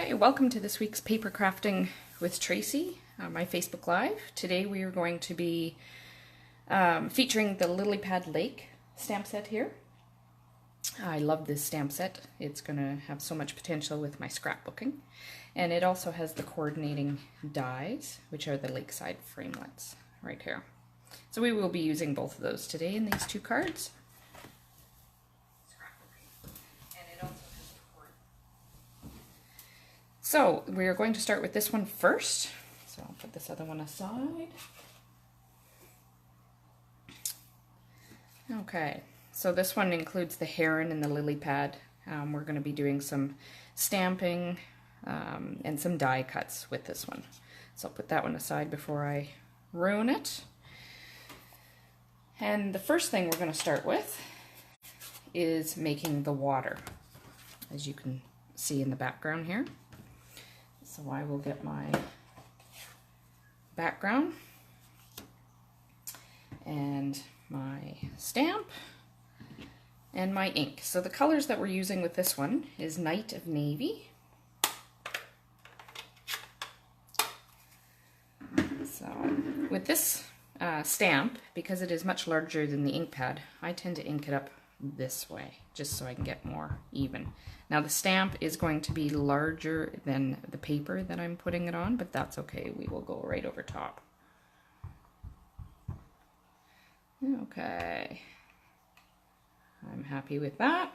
Hey, welcome to this week's Paper Crafting with Tracy, my Facebook Live. Today we are going to be featuring the Lilypad Lake stamp set here. I love this stamp set. It's going to have so much potential with my scrapbooking. And it also has the coordinating dies, which are the lakeside framelits right here. So we will be using both of those today in these two cards. So we're going to start with this one first. So I'll put this other one aside. Okay, so this one includes the heron and the lily pad. We're going to be doing some stamping and some die cuts with this one. So I'll put that one aside before I ruin it. And the first thing we're going to start with is making the water, as you can see in the background here. So I will get my background and my stamp and my ink. So the colors that we're using with this one is Night of Navy. So with this stamp, because it is much larger than the ink pad, I tend to ink it up this way, just so I can get more even. Now the stamp is going to be larger than the paper that I'm putting it on, but that's okay. We will go right over top. Okay. I'm happy with that.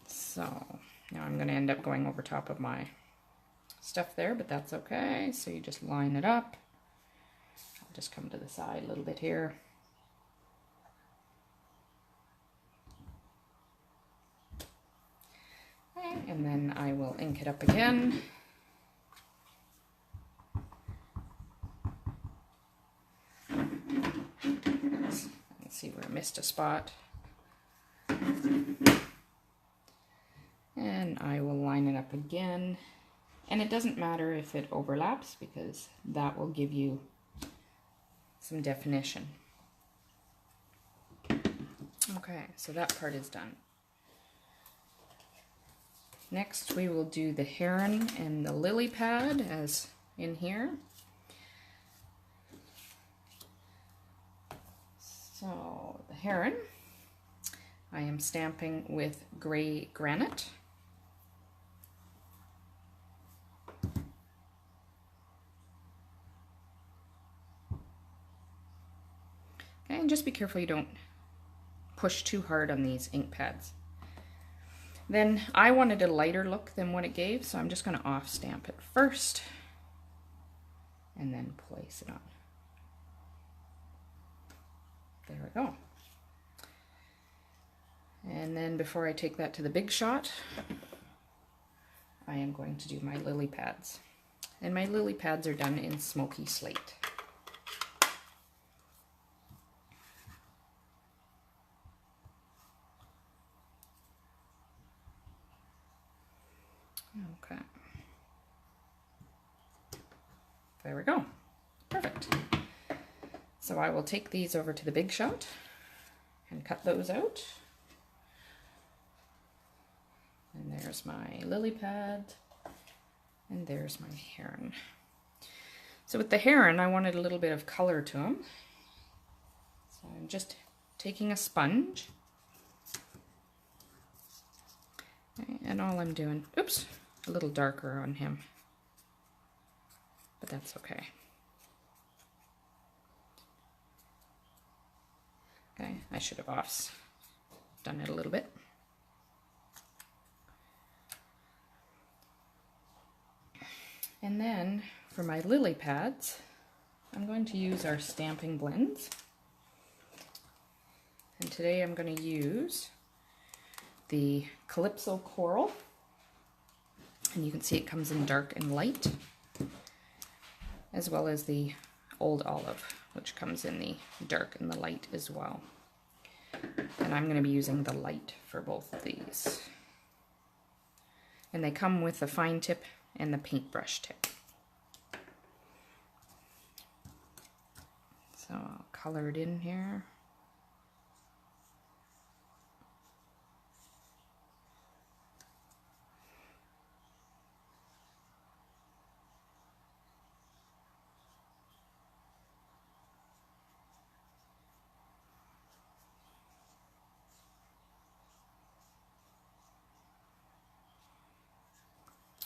So now I'm going to end up going over top of my stuff there, but that's okay. So you just line it up. I'll just come to the side a little bit here. And then I will ink it up again. Let's see where I missed a spot. And I will line it up again. And it doesn't matter if it overlaps, because that will give you some definition. Okay, so that part is done. Next we will do the heron and the lily pad as in here. So the heron, I am stamping with gray granite. Okay, and just be careful you don't push too hard on these ink pads. Then I wanted a lighter look than what it gave, so I'm just going to off stamp it first and then place it on. There we go. And then before I take that to the big shot, I am going to do my lily pads. And my lily pads are done in smoky slate. Okay. There we go. Perfect. So I will take these over to the big shot and cut those out. And there's my lily pad, and there's my heron. So with the heron, I wanted a little bit of color to him. So I'm just taking a sponge, and all I'm doing, oops, a little darker on him, but that's okay. Okay, I should have done it a little bit. And then for my lily pads, I'm going to use our stamping blends. And today I'm going to use the Calypso Coral. And you can see it comes in dark and light, as well as the Old Olive, which comes in the dark and the light as well. And I'm going to be using the light for both of these. And they come with the fine tip and the paintbrush tip. So I'll color it in here.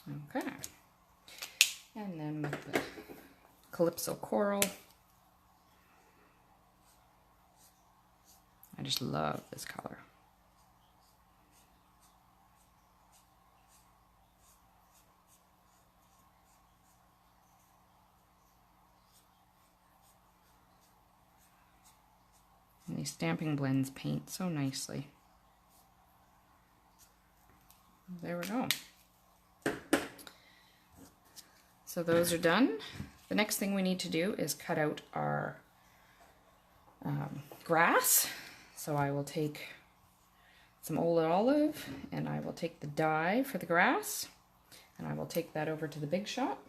Okay. And then with the Calypso Coral, I just love this color. And these stamping blends paint so nicely. There we go. So those are done. The next thing we need to do is cut out our grass. So I will take some old olive and I will take the dye for the grass and I will take that over to the big shop.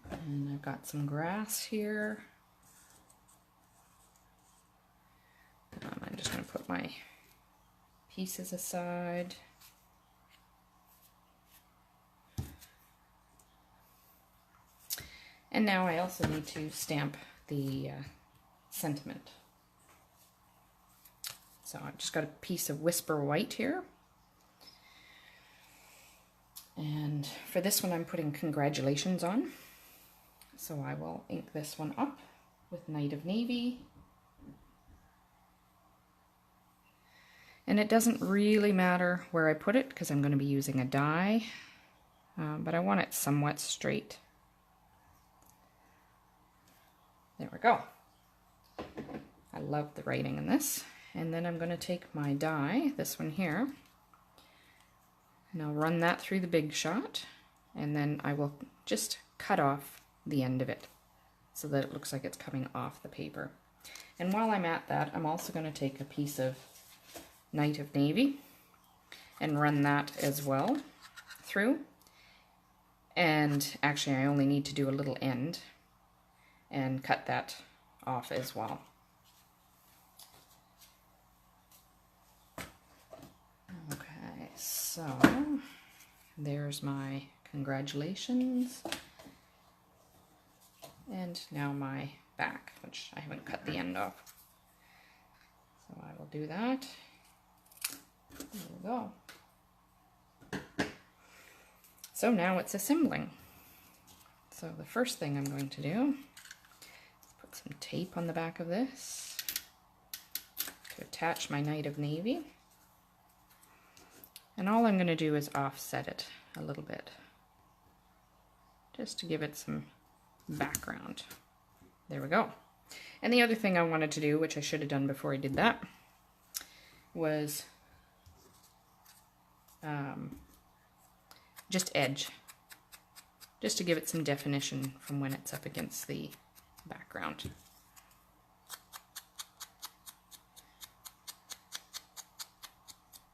And I've got some grass here. I'm just going to put my pieces aside. And now I also need to stamp the sentiment. So I've just got a piece of Whisper White here. And for this one I'm putting congratulations on. So I will ink this one up with Night of Navy. And it doesn't really matter where I put it because I'm going to be using a die, but I want it somewhat straight. There we go. I love the writing in this. And then I'm going to take my die, this one here, and I'll run that through the big shot, and then I will just cut off the end of it so that it looks like it's coming off the paper. And while I'm at that, I'm also going to take a piece of Night of Navy and run that as well through. And actually I only need to do a little end and cut that off as well. Okay, so there's my congratulations. And now my back, which I haven't cut the end off. So I will do that. There we go. So now it's assembling. So the first thing I'm going to do is put some tape on the back of this to attach my Night of Navy. And all I'm going to do is offset it a little bit, just to give it some background. There we go. And the other thing I wanted to do, which I should have done before I did that, was just edge, just to give it some definition from when it's up against the background.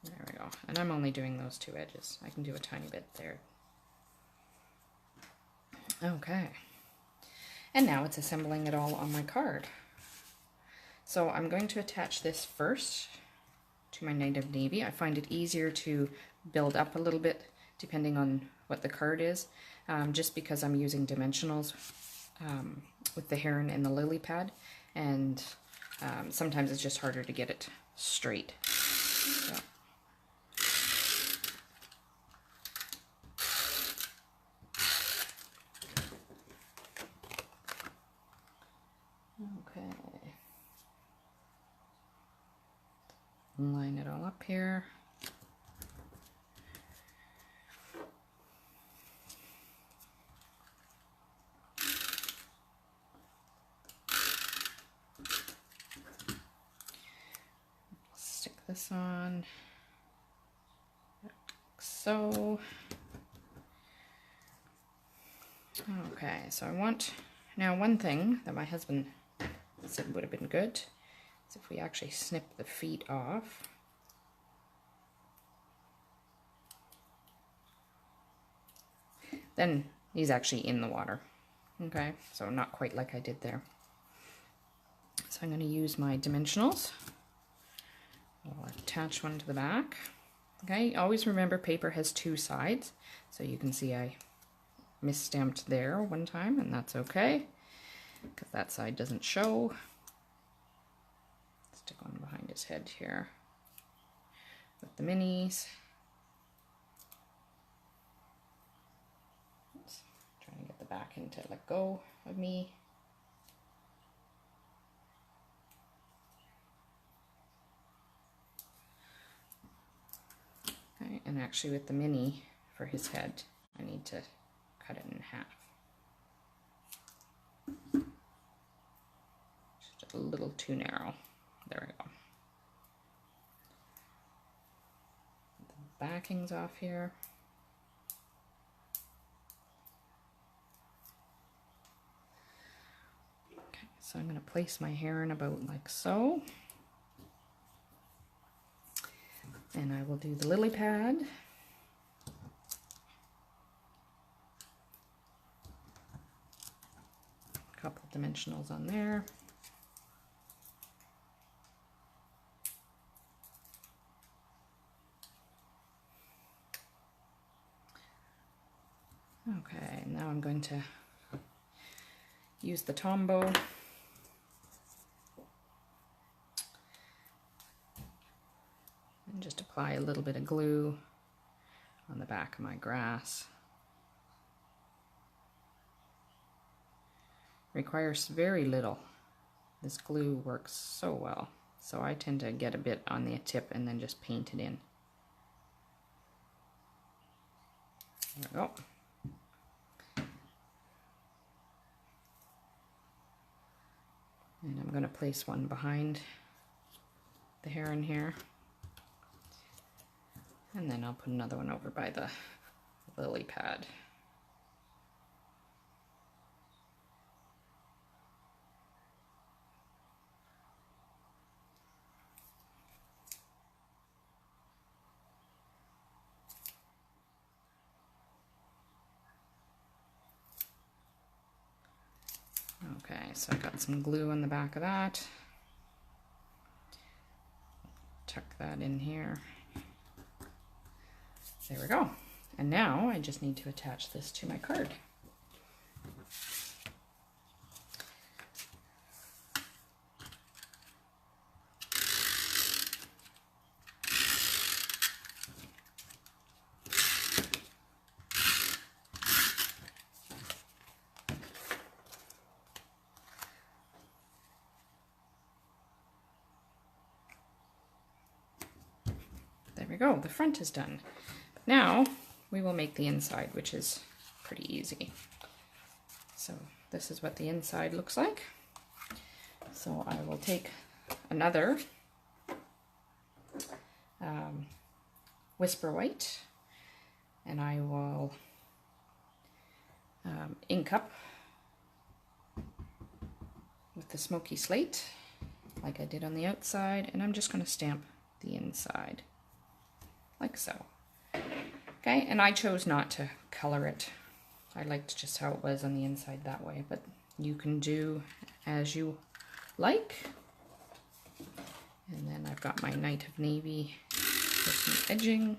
There we go. And I'm only doing those two edges. I can do a tiny bit there. Okay. And now it's assembling it all on my card. So I'm going to attach this first to my Night of Navy. I find it easier to build up a little bit depending on what the card is, just because I'm using dimensionals with the heron and the lily pad, and sometimes it's just harder to get it straight. So. Okay. Line it all up here. Stick this on like so. Okay, so I want, now one thing that my husband said would have been good is if we actually snip the feet off. Then he's actually in the water. Okay, so not quite like I did there. So I'm going to use my dimensionals. I'll attach one to the back. Okay, always remember paper has two sides. So you can see I misstamped there one time, and that's okay, because that side doesn't show. Stick one behind his head here with the minis. backing to let go of me. Okay, and actually with the mini for his head, I need to cut it in half. Just a little too narrow. There we go. The backing's off here. Okay, so I'm going to place my hair in about like so. And I will do the lily pad. A couple dimensionals on there. Okay, now I'm going to use the Tombow. And just apply a little bit of glue on the back of my grass. Requires very little. This glue works so well. So I tend to get a bit on the tip and then just paint it in. There we go. And I'm going to place one behind the hair in here. And then I'll put another one over by the lily pad. Okay, so I got some glue on the back of that. Tuck that in here. There we go. And now I just need to attach this to my card. There we go, the front is done. Now we will make the inside, which is pretty easy. So this is what the inside looks like. So I will take another Whisper White and I will ink up with the smoky slate like I did on the outside, and I'm just going to stamp the inside like so. Okay, and I chose not to color it. I liked just how it was on the inside that way, but you can do as you like. And then I've got my Night of Navy with some edging.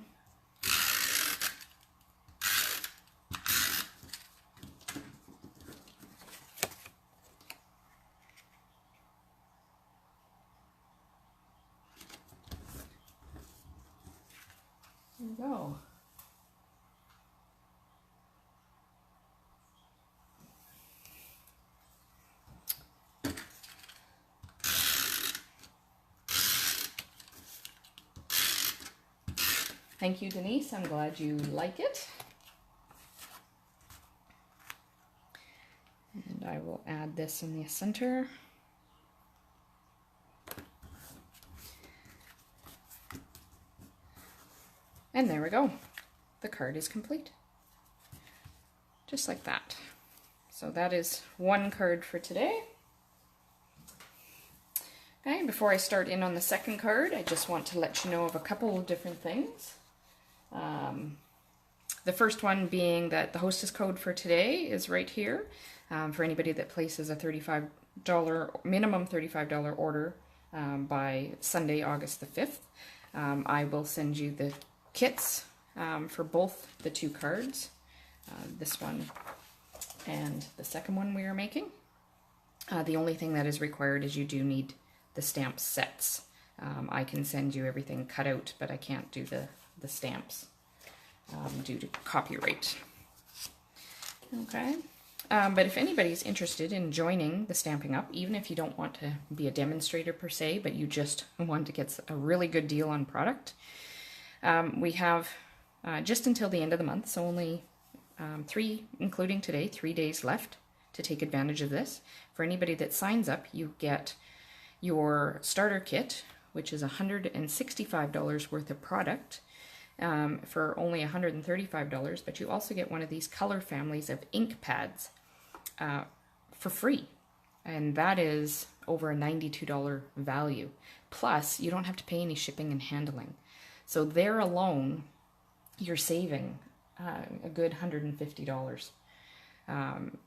There we go. Thank you, Denise. I'm glad you like it. And I will add this in the center. And there we go. The card is complete. Just like that. So that is one card for today. Okay, before I start in on the second card, I just want to let you know of a couple of different things. The first one being that the hostess code for today is right here. For anybody that places a $35, minimum $35 order by Sunday, August the 5th, I will send you the kits for both the two cards, this one and the second one we are making. The only thing that is required is you do need the stamp sets. I can send you everything cut out, but I can't do the stamps due to copyright. Okay, But if anybody's interested in joining the Stamping Up, even if you don't want to be a demonstrator per se, but you just want to get a really good deal on product, we have just until the end of the month, so only including today, 3 days left to take advantage of this. For anybody that signs up, you get your starter kit, which is $165 worth of product for only $135, but you also get one of these color families of ink pads for free, and that is over a $92 value. Plus, you don't have to pay any shipping and handling. So there alone, you're saving a good $150.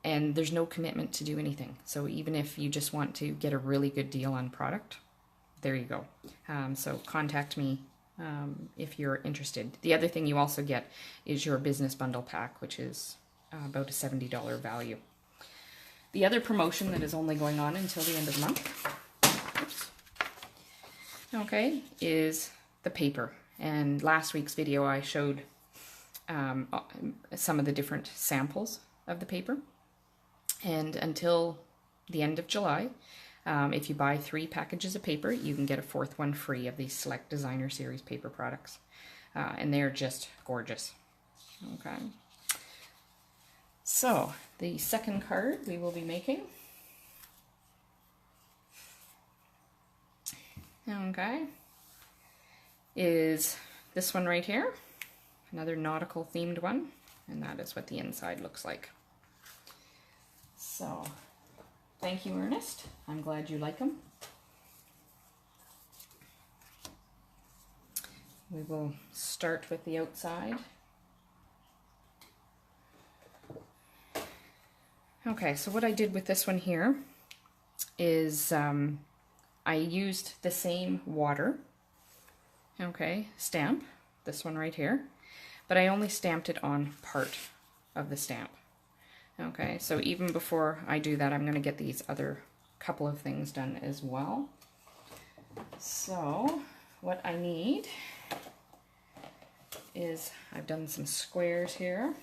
And there's no commitment to do anything. So even if you just want to get a really good deal on product, there you go. So contact me if you're interested. The other thing you also get is your business bundle pack, which is about a $70 value. The other promotion that is only going on until the end of the month, oops, okay, is the paper. And last week's video I showed some of the different samples of the paper. And until the end of July, if you buy 3 packages of paper, you can get a 4th one free of these select designer series paper products. And they're just gorgeous. Okay. So the second card we will be making, okay, is this one right here, another nautical themed one, and that is what the inside looks like. So thank you, Ernest. I'm glad you like them. We will start with the outside. Okay, so what I did with this one here is I used the same water, okay, stamp, this one right here, but I only stamped it on part of the stamp. Okay, so even before I do that, I'm going to get these other couple of things done as well. So what I need is, I've done some squares here.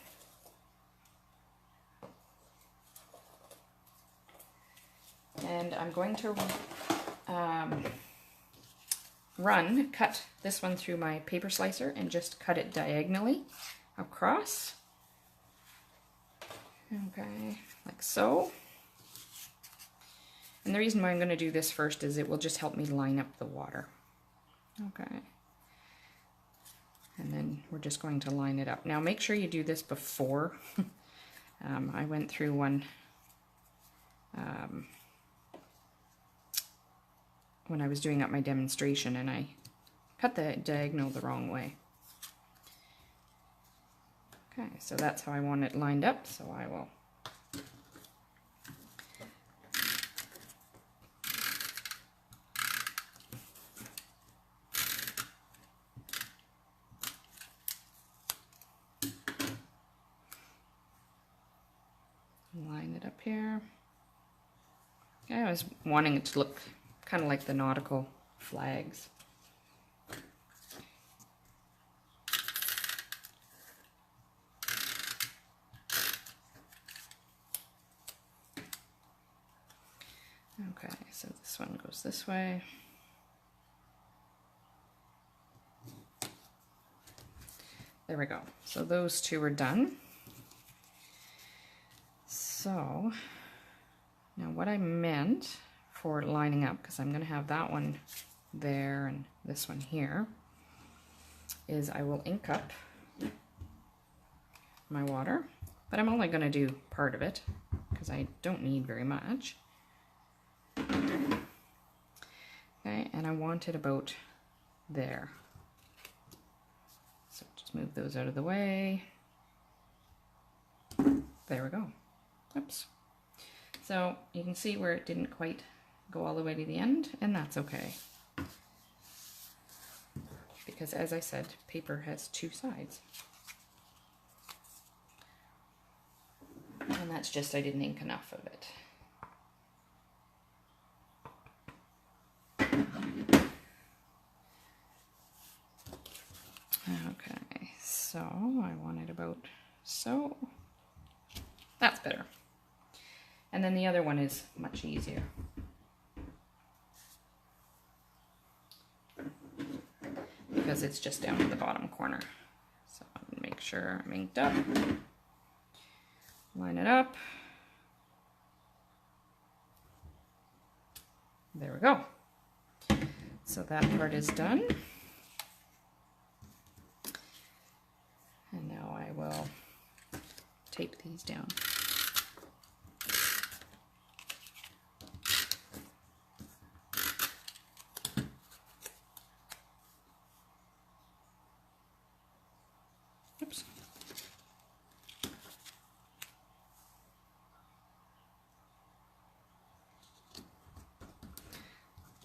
And I'm going to cut this one through my paper slicer and just cut it diagonally across. Okay, like so. And the reason why I'm going to do this first is it will just help me line up the water. Okay. And then we're just going to line it up. Now make sure you do this before. I went through one when I was doing up my demonstration, and I cut the diagonal the wrong way. Okay, so that's how I want it lined up, so I will line it up here. Okay, I was wanting it to look kind of like the nautical flags. Okay, so this one goes this way. There we go. So those two are done. So now what I meant for lining up, because I'm going to have that one there and this one here, is I will ink up my water, but I'm only going to do part of it because I don't need very much. Okay, and I want it about there. So just move those out of the way. There we go. Oops. So you can see where it didn't quite go all the way to the end, and that's okay. Because as I said, paper has 2 sides. And that's just I didn't ink enough of it. Okay, so I want it about so. That's better. And then the other one is much easier. Because it's just down in the bottom corner. So I'm gonna make sure I'm inked up. Line it up. There we go. So that part is done. And now I will tape these down. Oops.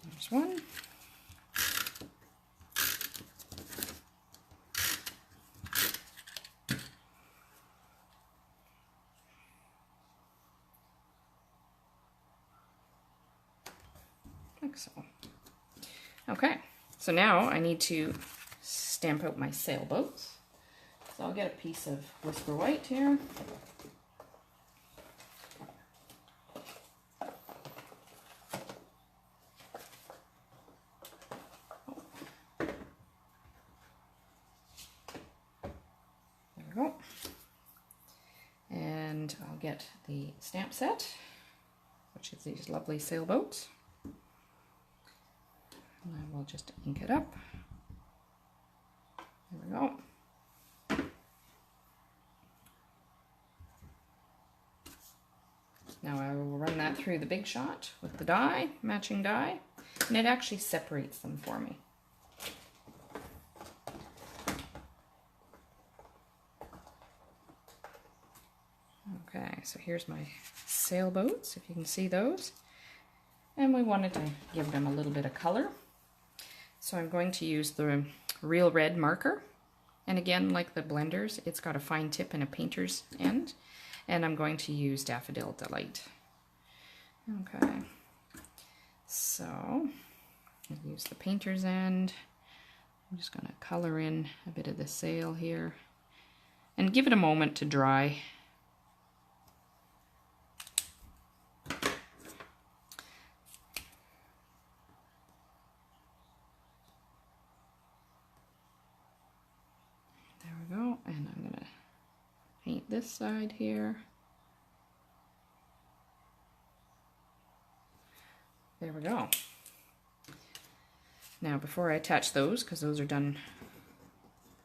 There's one. Like so. Okay, so now I need to stamp out my sailboats. So I'll get a piece of Whisper White here. There we go. And I'll get the stamp set, which is these lovely sailboats. And I will just ink it up. There we go. Now I will run that through the Big Shot with the die, matching die, and it actually separates them for me. Okay, so here's my sailboats, if you can see those. And we wanted to give them a little bit of color. So I'm going to use the Real Red marker. And again, like the blenders, it's got a fine tip and a painter's end. And I'm going to use Daffodil Delight. Okay, so I'll use the painter's end. I'm just going to color in a bit of the sail here and give it a moment to dry. There we go, and I'm going to paint this side here. There we go. Now before I attach those, because those are done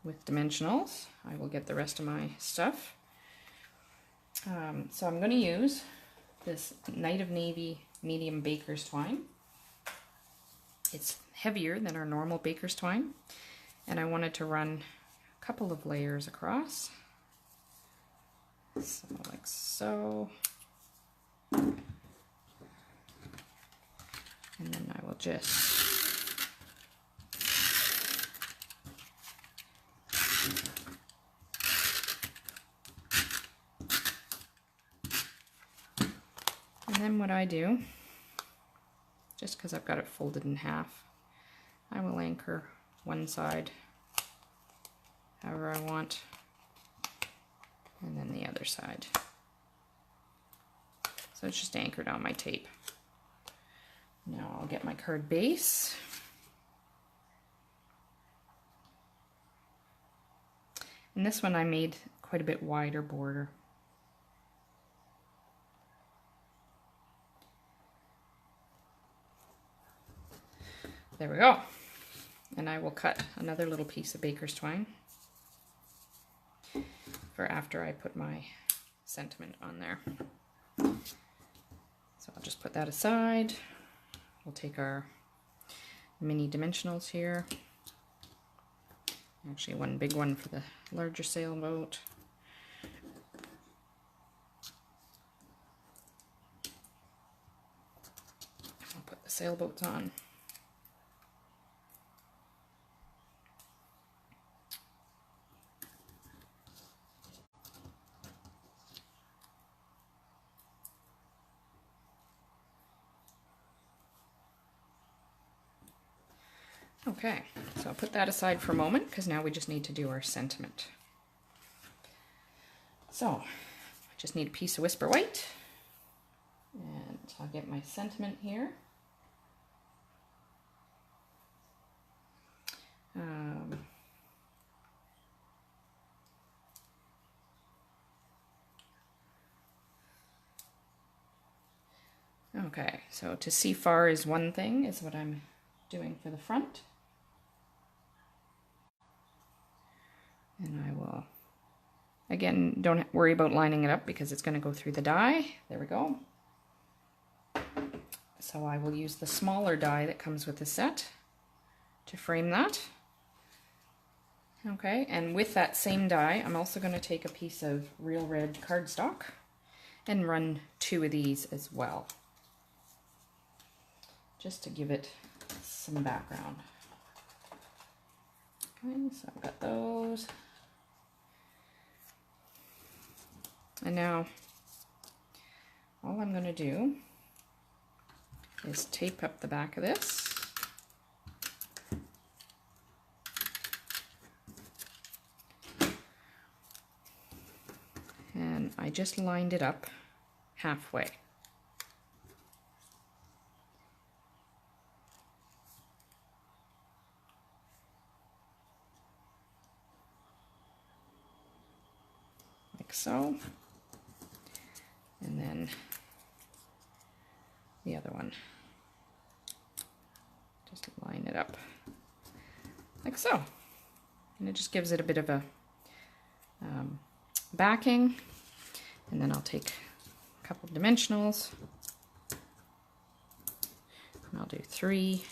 with dimensionals, I will get the rest of my stuff. So I'm going to use this Night of Navy medium baker's twine. It's heavier than our normal baker's twine, and I wanted to run a couple of layers across. So like so. And then I will just and then what I do, just because I've got it folded in half, I will anchor one side however I want, and then the other side. So it's just anchored on my tape. Now I'll get my card base. And this one I made quite a bit wider border. There we go. And I will cut another little piece of baker's twine for after I put my sentiment on there. So I'll just put that aside. We'll take our mini dimensionals here. Actually, one big one for the larger sailboat. I'll put the sailboats on. Okay, so I'll put that aside for a moment because now we just need to do our sentiment. So, I just need a piece of Whisper White. I'll get my sentiment here. Okay, so to see far is one thing, is what I'm doing for the front. And I will, again, don't worry about lining it up because it's going to go through the die. There we go. So I will use the smaller die that comes with the set to frame that. Okay, and with that same die, I'm also going to take a piece of real red cardstock and run 2 of these as well, just to give it some background. Okay, so I've got those. And now all I'm going to do is tape up the back of this. And I just lined it up halfway. Like so. And then the other one. Just line it up like so. And it just gives it a bit of a backing. And then I'll take a couple of dimensionals. And I'll do 3.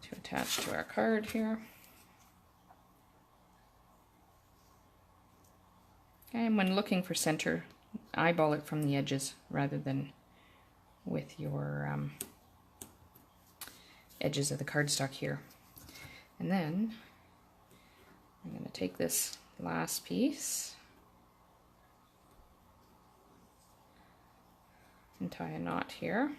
To attach to our card here. And when looking for center, eyeball it from the edges rather than with your edges of the cardstock here. And then I'm going to take this last piece and tie a knot here.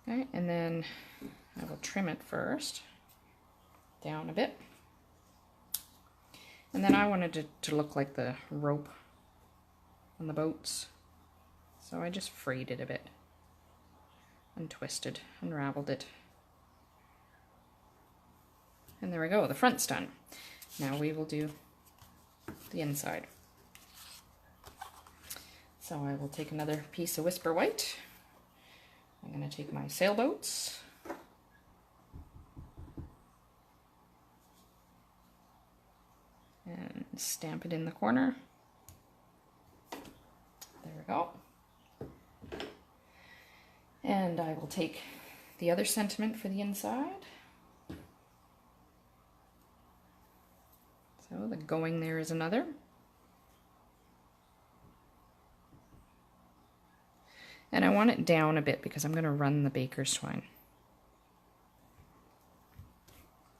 Okay, and then I will trim it first down a bit. And then I wanted it to look like the rope on the boats. So I just frayed it a bit, untwisted, unraveled it. And there we go, the front's done. Now we will do the inside. So I will take another piece of Whisper White. I'm going to take my sailboats. And stamp it in the corner. There we go. And I will take the other sentiment for the inside. So the going there is another. And I want it down a bit because I'm going to run the baker's twine.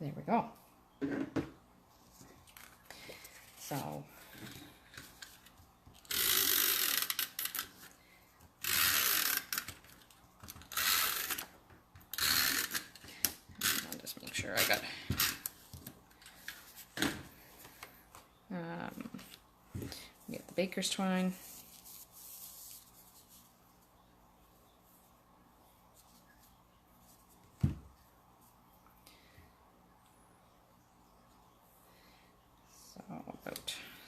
There we go. So I'll just make sure I got get the baker's twine.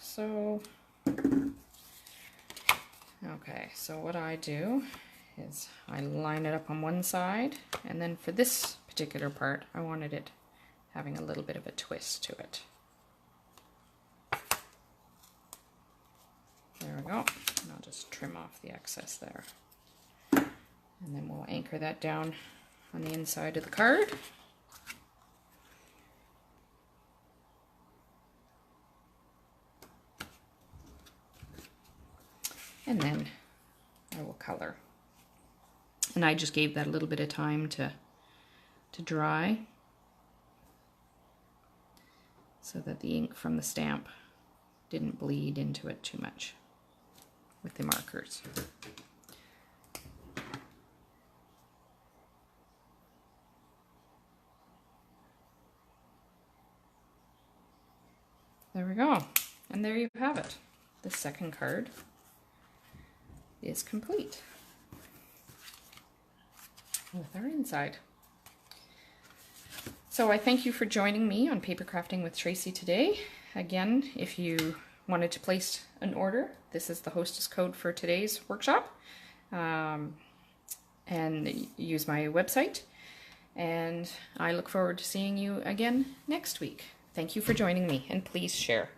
So, okay, so what I do is I line it up on one side, and then for this particular part, I wanted it having a little bit of a twist to it. There we go, and I'll just trim off the excess there. And then we'll anchor that down on the inside of the card. And then I will color. And I just gave that a little bit of time to dry so that the ink from the stamp didn't bleed into it too much. with the markers. There we go. And there you have it. The second card is complete with our inside. So I thank you for joining me on Paper Crafting with Tracy today. Again, if you wanted to place an order, this is the hostess code for today's workshop. And use my website. And I look forward to seeing you again next week. Thank you for joining me, and please share.